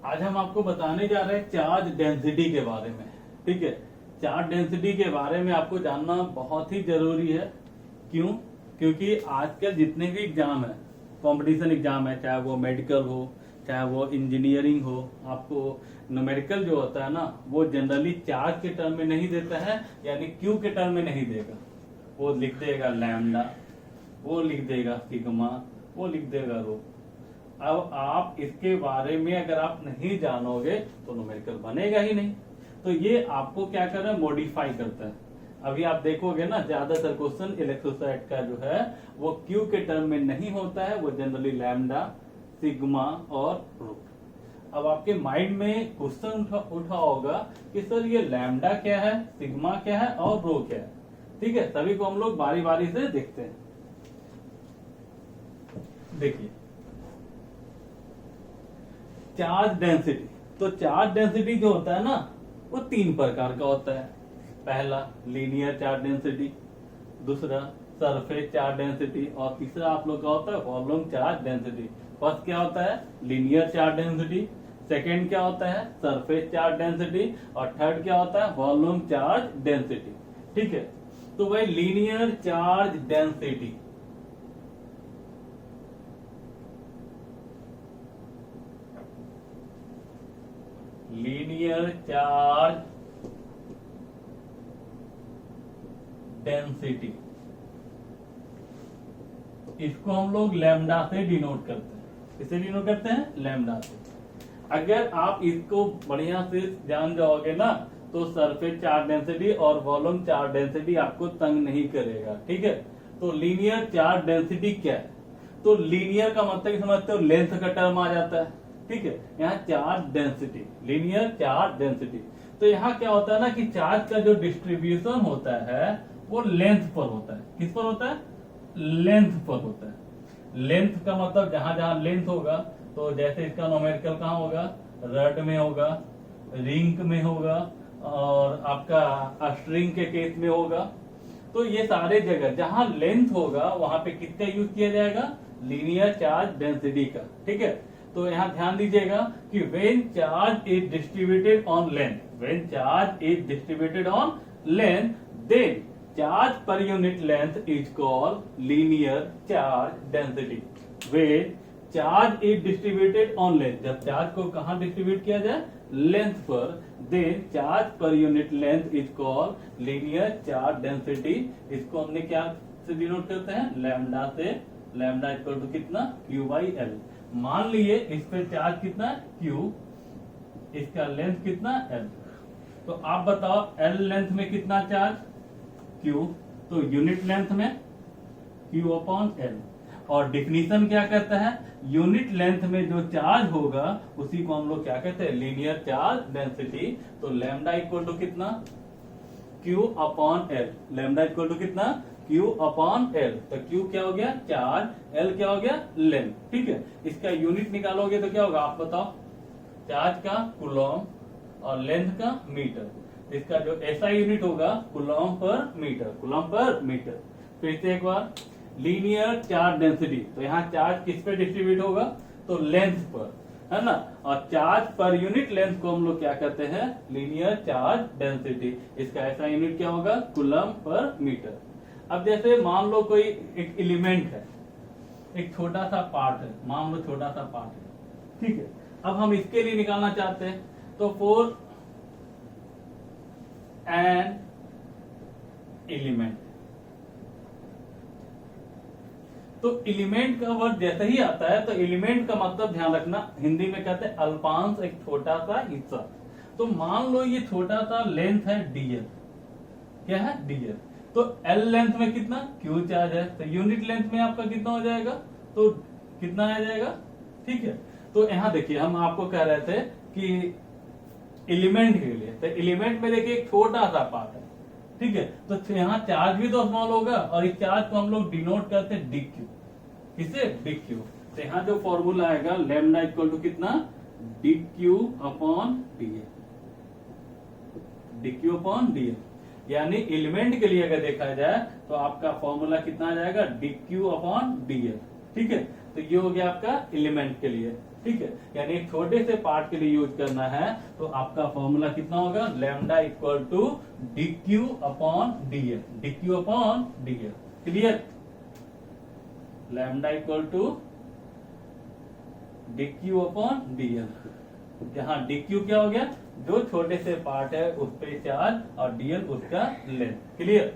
आज हम आपको बताने जा रहे हैं चार्ज डेंसिटी के बारे में। ठीक है, चार्ज डेंसिटी के बारे में आपको जानना बहुत ही जरूरी है। क्यों? क्योंकि आजकल जितने भी एग्जाम है, कंपटीशन एग्जाम है, चाहे वो मेडिकल हो, चाहे वो इंजीनियरिंग हो, आपको न्यूमेरिकल जो होता है ना, वो जनरली चार्ज के टर्म में नहीं देता है, यानी क्यू के टर्म में नहीं देगा। वो लिख देगा लैम्डा, वो लिख देगा सिग्मा, वो लिख देगा रो। अब आप इसके बारे में अगर आप नहीं जानोगे तो न्यूमेरिकल बनेगा ही नहीं। तो ये आपको क्या कर रहा है, मॉडिफाई करता है। अभी आप देखोगे ना, ज्यादातर क्वेश्चन इलेक्ट्रोसाइट का जो है वो क्यू के टर्म में नहीं होता है, वो जनरली लैम्डा, सिग्मा और रो। अब आपके माइंड में क्वेश्चन उठा होगा कि सर ये लैम्डा क्या है, सिग्मा क्या है और रो क्या है। ठीक है, सभी को हम लोग बारी बारी से देखते हैं। देखिए, चार्ज डेंसिटी, तो चार्ज डेंसिटी जो होता है ना, वो तीन प्रकार का होता है। पहला लीनियर चार्ज डेंसिटी, दूसरा सरफेस चार्ज डेंसिटी और तीसरा आप लोग का होता है वॉल्यूम चार्ज डेंसिटी। फर्स्ट क्या होता है, लीनियर चार्ज डेंसिटी। सेकेंड क्या होता है, सरफेस चार्ज डेंसिटी। और थर्ड क्या होता है, वॉल्यूम चार्ज डेंसिटी। ठीक है, तो वही linear charge density, linear charge density, इसको हम लोग लैम्डा से डिनोट करते हैं। किससे डिनोट करते हैं, लैम्डा से। अगर आप इसको बढ़िया से जान जाओगे ना, तो सरफेस चार्ज डेंसिटी और वॉल्यूम चार्ज डेंसिटी आपको तंग नहीं करेगा। ठीक है, तो लीनियर चार्ज डेंसिटी क्या है, तो लीनियर का मतलब समझते हो, लेंथ का टर्म आ जाता है। ठीक है, यहाँ charge density, linear charge density. तो यहाँ क्या होता है ना कि चार्ज का जो डिस्ट्रीब्यूशन होता है वो लेंथ पर होता है। किस पर होता है, लेंथ पर होता है। लेंथ का मतलब जहां जहां लेंथ होगा, तो जैसे इसका न्यूमेरिकल कहाँ होगा, रड में होगा, रिंग में होगा और आपका स्ट्रिंग के केस में होगा। तो ये सारे जगह जहां लेंथ होगा वहां पे किसका यूज किया जाएगा, लीनियर चार्ज डेंसिटी का। ठीक है, तो यहाँ ध्यान दीजिएगा कि when charge is distributed on length, when charge is distributed on length, then charge per unit length is called linear charge density. When charge is distributed on length, जब charge को कहां डिस्ट्रीब्यूट किया जाए, लेंथ पर, then charge per unit length is called linear charge density. इसको हमने क्या से डिनोट करते हैं, लैम्डा से। लैम्डा इक्वल टू कितना, क्यू बाई एल। मान लिए इस पे चार्ज कितना है, क्यू, इसका लेंथ कितना, एल। तो आप बताओ एल लेंथ में कितना चार्ज, क्यू, तो यूनिट लेंथ में क्यू अपॉन एल। और डिफिनीशन क्या कहता है, यूनिट लेंथ में जो चार्ज होगा उसी को हम लोग क्या कहते हैं, लीनियर चार्ज डेंसिटी। तो लैम्डा इक्वल टू कितना, q upon l. Lambda equal to कितना, क्यू अपॉन एल। तो क्यू क्या हो गया, चार्ज, एल क्या हो गया, लेंथ। ठीक है, इसका यूनिट निकालोगे तो क्या होगा, आप बताओ, चार्ज का कूलॉम और लेंथ का मीटर। इसका जो ऐसा यूनिट होगा, कूलॉम पर मीटर, कूलॉम पर मीटर। फिर से एक बार, लीनियर चार्ज डेंसिटी, तो यहाँ चार्ज किस पे डिस्ट्रीब्यूट होगा, तो लेंथ पर, है ना। और चार्ज पर यूनिट लेंथ को हम लोग क्या कहते हैं, लीनियर चार्ज डेंसिटी। इसका ऐसा यूनिट क्या होगा, कूलम पर मीटर। अब जैसे मान लो कोई एक एलिमेंट है, एक छोटा सा पार्ट है, मान लो छोटा सा पार्ट है। ठीक है, अब हम इसके लिए निकालना चाहते हैं, तो फॉर एन एलिमेंट, तो एलिमेंट का वर्ड जैसे ही आता है, तो एलिमेंट का मतलब ध्यान रखना, हिंदी में कहते हैं अल्पांश, एक छोटा सा हिस्सा। तो मान लो ये छोटा सा लेंथ है डीएल, क्या है, डीएल। तो एल लेंथ में कितना, क्यू चार्ज है, तो यूनिट लेंथ में आपका कितना हो जाएगा, तो कितना आ जाएगा। ठीक है, तो यहाँ देखिए हम आपको कह रहे थे कि एलिमेंट के लिए, तो एलिमेंट में देखिए एक छोटा सा पार्ट है। ठीक है, तो यहाँ चार्ज भी तो स्मॉल होगा और इस चार्ज को हम लोग डिनोट करते हैं डी क्यू। किसे, डी क्यू। तो यहाँ जो फॉर्मूला आएगा, लैम्डा इक्वल टू कितना, D Q upon D L, D Q upon D L. यानी एलिमेंट के लिए अगर देखा जाए तो आपका फॉर्मूला कितना आ जाएगा, D Q upon D L. ठीक है, तो ये हो गया आपका एलिमेंट के लिए। ठीक है, यानी एक छोटे से पार्ट के लिए यूज करना है तो आपका फॉर्मूला कितना होगा, lambda equal to dq upon dl, dq upon dl, clear. Lambda equal to dq upon dl, जहां dq क्या हो गया, जो छोटे से पार्ट है उस पे चार्ज और dl उसका लेंथ, क्लियर।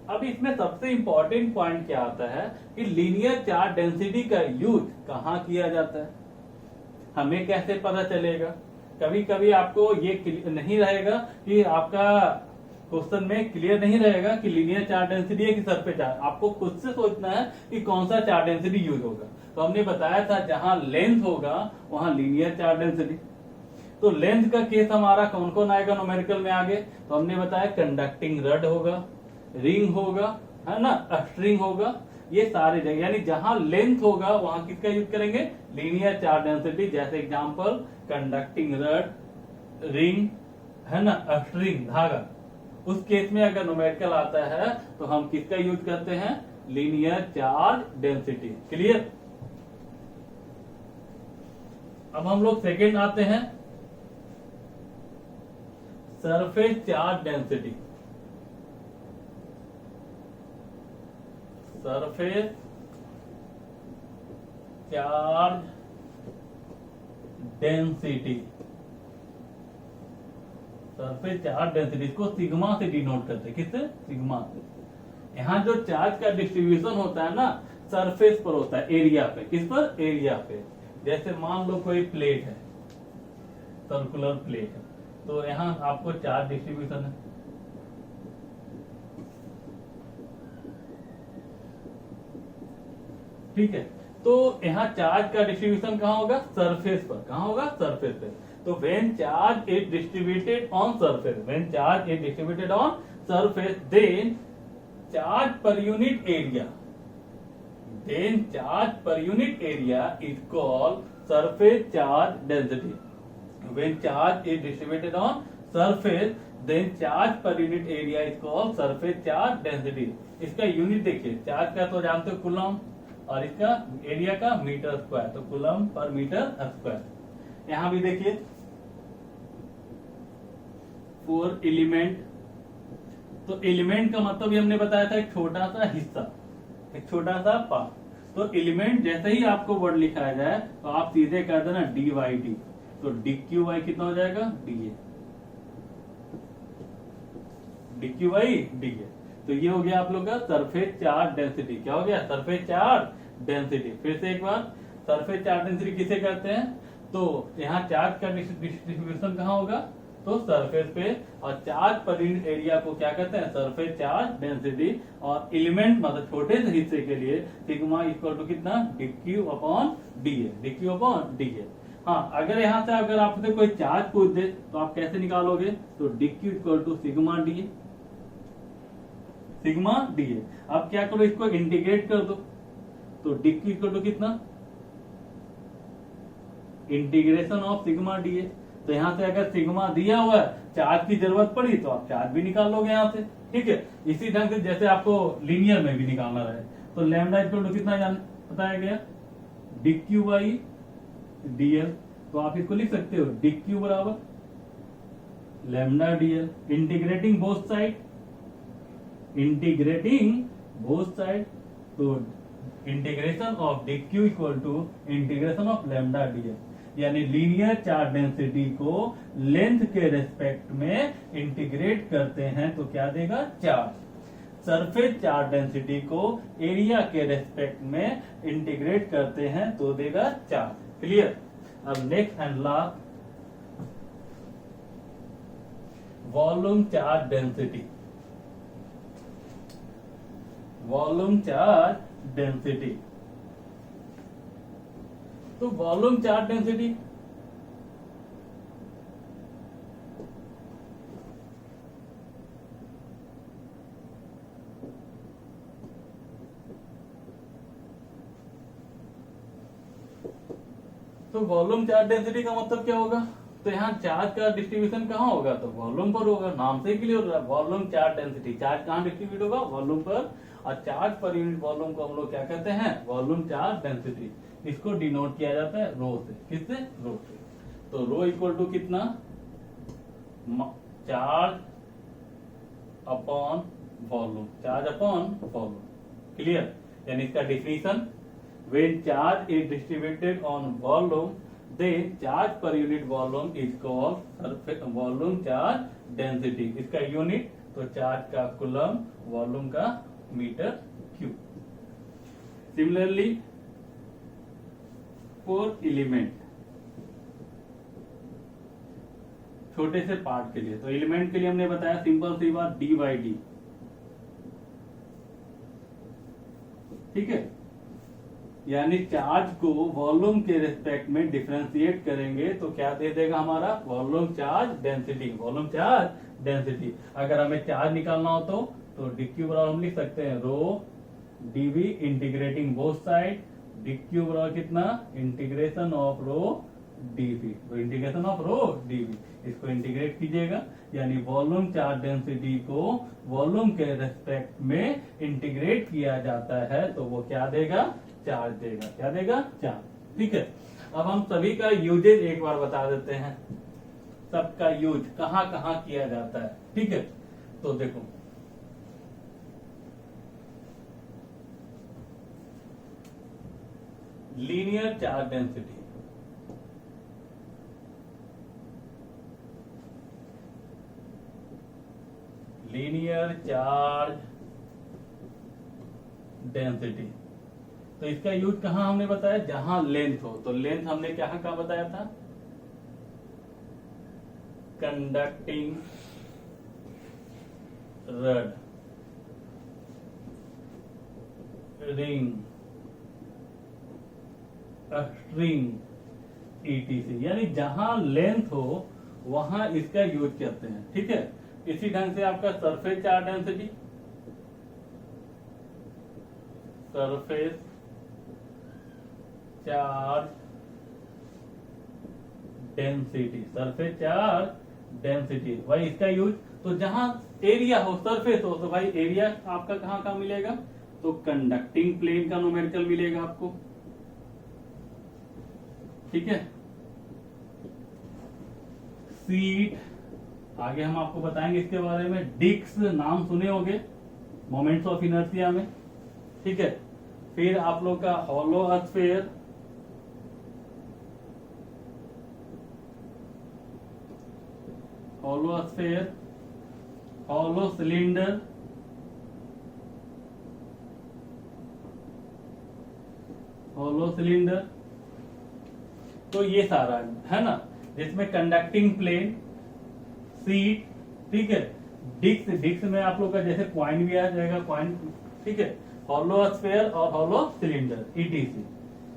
अब इसमें सबसे इंपॉर्टेंट पॉइंट क्या आता है कि लीनियर चार्ज डेंसिटी का यूज कहाँ किया जाता है, हमें कैसे पता चलेगा। कभी कभी आपको ये नहीं रहेगा कि आपका क्वेश्चन में क्लियर नहीं रहेगा कि लीनियर चार्ज डेंसिटी है कि सरफेस चार्ज, आपको खुद से सोचना है कि कौन सा चार्ज डेंसिटी यूज होगा। तो हमने बताया था जहां लेंथ होगा वहां लीनियर चार्ज डेंसिटी। तो लेंथ का केस हमारा कौन कौन आएगा न्यूमेरिकल में आगे, तो हमने बताया कंडक्टिंग रड होगा, रिंग होगा, है ना, स्ट्रिंग होगा, ये सारे जगह यानी जहां लेंथ होगा वहां किसका यूज करेंगे, लीनियर चार्ज डेंसिटी। जैसे एग्जांपल कंडक्टिंग रड, रिंग, है ना, स्ट्रिंग धागा, उस केस में अगर न्यूमेरिकल आता है तो हम किसका यूज करते हैं, लीनियर चार्ज डेंसिटी, क्लियर। अब हम लोग सेकेंड आते हैं, surface charge density. Surface charge density, surface charge density, इसको सिग्मा से डिनोट करते हैं, किससे, सिग्मा से। यहाँ जो चार्ज का डिस्ट्रीब्यूशन होता है ना सरफेस पर होता है, एरिया पे, किस पर, एरिया पे। जैसे मान लो कोई प्लेट है, सर्कुलर प्लेट है, तो यहाँ आपको चार्ज डिस्ट्रीब्यूशन है, ठीक है। तो यहाँ चार्ज का डिस्ट्रीब्यूशन कहाँ होगा, सरफेस पर, कहाँ होगा, सरफेस पे। तो when charge is distributed on surface, when charge is distributed on surface, then charge per unit area, then charge per unit area is called surface charge density. When charge is distributed on surface, then charge per unit area is called surface charge density. इसका unit देखिए, charge का तो जानते हो coulomb, और इसका area का metre square, तो कूलम पर मीटर स्क्वायर। यहां भी देखिए 4 एलिमेंट, तो एलिमेंट का मतलब ये हमने बताया था एक छोटा सा हिस्सा, एक छोटा सा पार्ट। तो एलिमेंट जैसे ही आपको वर्ड लिखाया जाए तो आप सीधे कर देना डी वाई डी, तो डी क्यू वाई कितना हो जाएगा, d A, d q by d A. तो ये हो गया आप लोग का सरफेस चार्ज डेंसिटी। क्या हो गया, सरफेस चार्ज डेंसिटी। फिर से एक बार, सरफेस चार्ज डेंसिटी किसे कहते हैं, तो यहाँ चार्ज का डिस्ट्रीब्यूशन कहाँ होगा, तो सरफेस पे, और चार्ज पर यूनिट एरिया को क्या कहते हैं, सरफेस चार्ज डेंसिटी। और एलिमेंट मतलब छोटे से हिस्से के लिए सिग्मा इक्वल टू कितना, dq upon dA, dq upon dA। हाँ, अगर यहाँ से अगर आपसे कोई चार्ज पूछ दे तो आप कैसे निकालोगे, तो dq equal to sigma dA, sigma dA। अब क्या करो, इसको इंटीग्रेट कर दो, तो dq इक्वल टू कितना, इंटीग्रेशन ऑफ सिग्मा dA। तो यहाँ से अगर सिग्मा दिया हुआ है, चार्ज की जरूरत पड़ी तो आप चार्ज भी निकाल लोगे यहाँ से, ठीक है। इसी ढंग से जैसे आपको लीनियर में भी निकालना रहे, तो लैम्डा इक्वल टू कितना बताया गया, dq बाई dl। तो आप इसको लिख सकते हो dq बराबर lambda dl, integrating both side, integrating both side, तो integration of dq equal to integration of lambda dl। यानी लीनियर चार्ज डेंसिटी को लेंथ के रेस्पेक्ट में इंटीग्रेट करते हैं तो क्या देगा, चार्ज। सरफेस चार्ज डेंसिटी को एरिया के रेस्पेक्ट में इंटीग्रेट करते हैं तो देगा चार्ज, क्लियर। अब next and last, volume charge density, volume charge density. तो वॉल्यूम चार्ज डेंसिटी, तो वॉल्यूम चार्ज डेंसिटी का मतलब क्या होगा, तो यहाँ चार्ज का डिस्ट्रीब्यूशन कहाँ होगा, तो वॉल्यूम पर होगा, नाम से ही क्लियर हो रहा है, वॉल्यूम चार्ज डेंसिटी। चार्ज कहाँ डिस्ट्रीब्यूट होगा, वॉल्यूम पर। और चार्ज पर यूनिट वॉल्यूम को हम लोग क्या कहते हैं, वॉल्यूम चार्ज डेंसिटी। इसको डिनोट किया जाता है रो से। किससे? रो से। तो रो इक्वल टू कितना, charge upon volume, charge upon volume. Clear? यानी इसका definition, when charge is distributed on volume then charge per unit volume is called volume charge density. इसका यूनिट तो चार्ज का कूलम, वॉल्यूम का metre cube. Similarly for element, छोटे से part के लिए, तो एलिमेंट के लिए हमने बताया सिंपल सी बात, डी बाई डी। ठीक है, यानी चार्ज को वॉल्यूम के रिस्पेक्ट में डिफरेंशिएट करेंगे तो क्या दे देगा हमारा, volume charge density. Volume charge density. अगर हमें चार्ज निकालना हो तो dq बराबर हम लिख सकते हैं रो dv integrating both side, dq बराबर कितना, इंटीग्रेशन ऑफ रो dv, तो इंटीग्रेशन ऑफ रो dv, इसको इंटीग्रेट कीजिएगा, यानी वॉल्यूम चार्ज डेंसिटी को वॉल्यूम के रेस्पेक्ट में इंटीग्रेट किया जाता है तो वो क्या देगा, चार्ज देगा। क्या देगा, चार्ज। ठीक है, अब हम सभी का यूजेज एक बार बता देते हैं, सबका यूज कहाँ कहाँ किया जाता है। ठीक है, तो देखो linear charge density, linear charge density, तो इसका यूज कहां हमने बताया, जहां लेंथ हो। तो लेंथ हमने क्या कहा बताया था, conducting rod, ring, string, etc, यानी जहां लेंथ हो वहां इसका यूज करते हैं। ठीक है, इसी ढंग से आपका surface charge density, surface charge density, surface charge density, भाई इसका यूज तो जहां एरिया हो, सरफेस हो, तो भाई एरिया आपका कहां कहां मिलेगा, तो कंडक्टिंग प्लेन का न्यूमेरिकल मिलेगा आपको। ठीक है, सीट, आगे हम आपको बताएंगे इसके बारे में। डिस्क नाम सुने होंगे मोमेंट्स ऑफ इनर्शिया में। ठीक है, फिर आप लोग का hollow sphere, hollow sphere, hollow cylinder, hollow cylinder, तो ये सारा है ना, जिसमें कंडक्टिंग प्लेन, सीट, ठीक है, डिस्क, डिस्क में आप लोग का जैसे कॉइन भी आ जाएगा, कॉइन। ठीक है, हॉलो स्फीयर और हॉलो सिलेंडर, ईटीसी।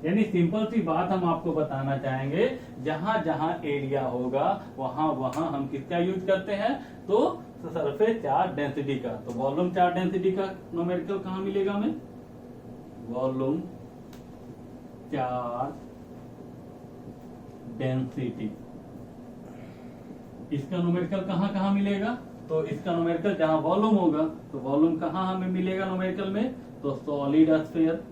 यानी सिंपल सी बात हम आपको बताना चाहेंगे, जहां जहां एरिया होगा वहां वहां हम किसका यूज करते हैं, तो सरफेस चार्ज डेंसिटी का। तो वॉल्यूम चार्ज डेंसिटी का न्यूमेरिकल कहां मिलेगा हमें, वॉल्यूम चार्ज डेंसिटी, इसका न्यूमेरिकल कहां कहां मिलेगा, तो इसका न्यूमेरिकल जहां वॉल्यूम होगा, तो वॉल्यूम कहां हमें मिलेगा न्यूमेरिकल में, तो सॉलिड स्फीयर,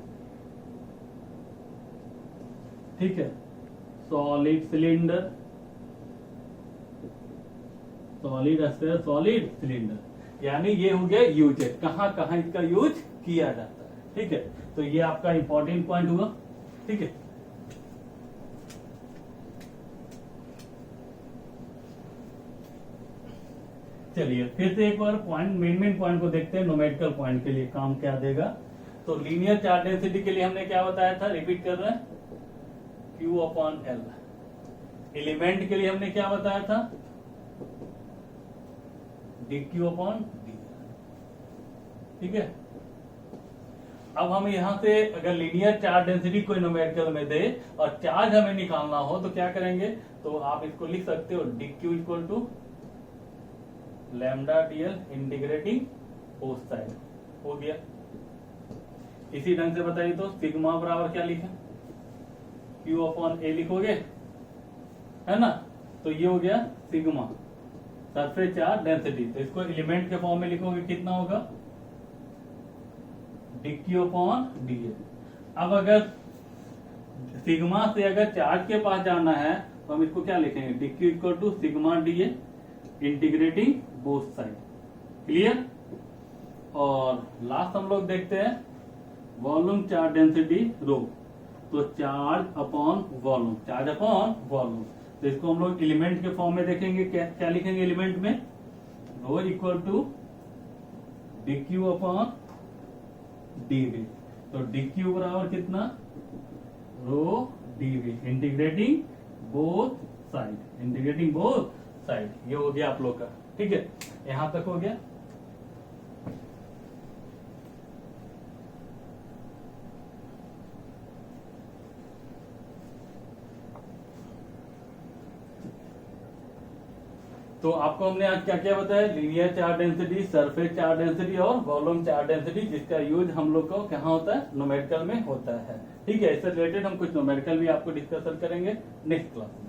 ठीक है, solid cylinder, solid sphere, solid cylinder. यानी ये हो गया यूजेज, कहां कहां इसका यूज किया जाता है। ठीक है, तो ये आपका इंपॉर्टेंट पॉइंट हुआ। ठीक है, चलिए फिर से एक बार पॉइंट, मेन पॉइंट को देखते हैं। न्यूमेरिकल पॉइंट के लिए काम क्या देगा, तो लीनियर चार्ज डेंसिटी के लिए हमने क्या बताया था, रिपीट कर रहे हैं, Q अपॉन एल। एलिमेंट के लिए हमने क्या बताया था, dq अपॉन डी। ठीक है, अब हम यहां से अगर लीनियर चार्ज डेंसिटी कोई न्यूमेरिकल में दे और चार्ज हमें निकालना हो तो क्या करेंगे, तो आप इसको लिख सकते हो dq equal to lambda dl integrating both side. हो गया, इसी ढंग से बताइए तो सिग्मा बराबर क्या लिखे, Q अपॉन ए लिखोगे, है ना, तो ये हो गया सिग्मा सरफेस चार्ज डेंसिटी। तो इसको एलिमेंट के फॉर्म में लिखोगे कितना होगा, dq अपॉन dA। अब अगर सिग्मा से अगर चार्ज के पास जाना है तो हम इसको क्या लिखेंगे, dq equal to sigma dA integrating both side. Clear. और लास्ट हम लोग देखते हैं वॉल्यूम चार्ज डेंसिटी रो। तो charge upon volume, charge upon volume, तो इसको हम लोग एलिमेंट के फॉर्म में देखेंगे। क्या लिखेंगे एलिमेंट में, rho equal to dq upon dV। तो dq बराबर कितना, rho dV integrating both side, integrating both side. ये हो गया आप लोग का, ठीक है, यहां तक हो गया। तो आपको हमने आज क्या क्या बताया, linear charge density, surface charge density और वॉल्यूम चार्ज डेंसिटी, जिसका यूज हम लोग को कहाँ होता है, न्यूमेरिकल में होता है। ठीक है, इससे रिलेटेड हम कुछ न्यूमेरिकल भी आपको डिस्कशन करेंगे नेक्स्ट क्लास में।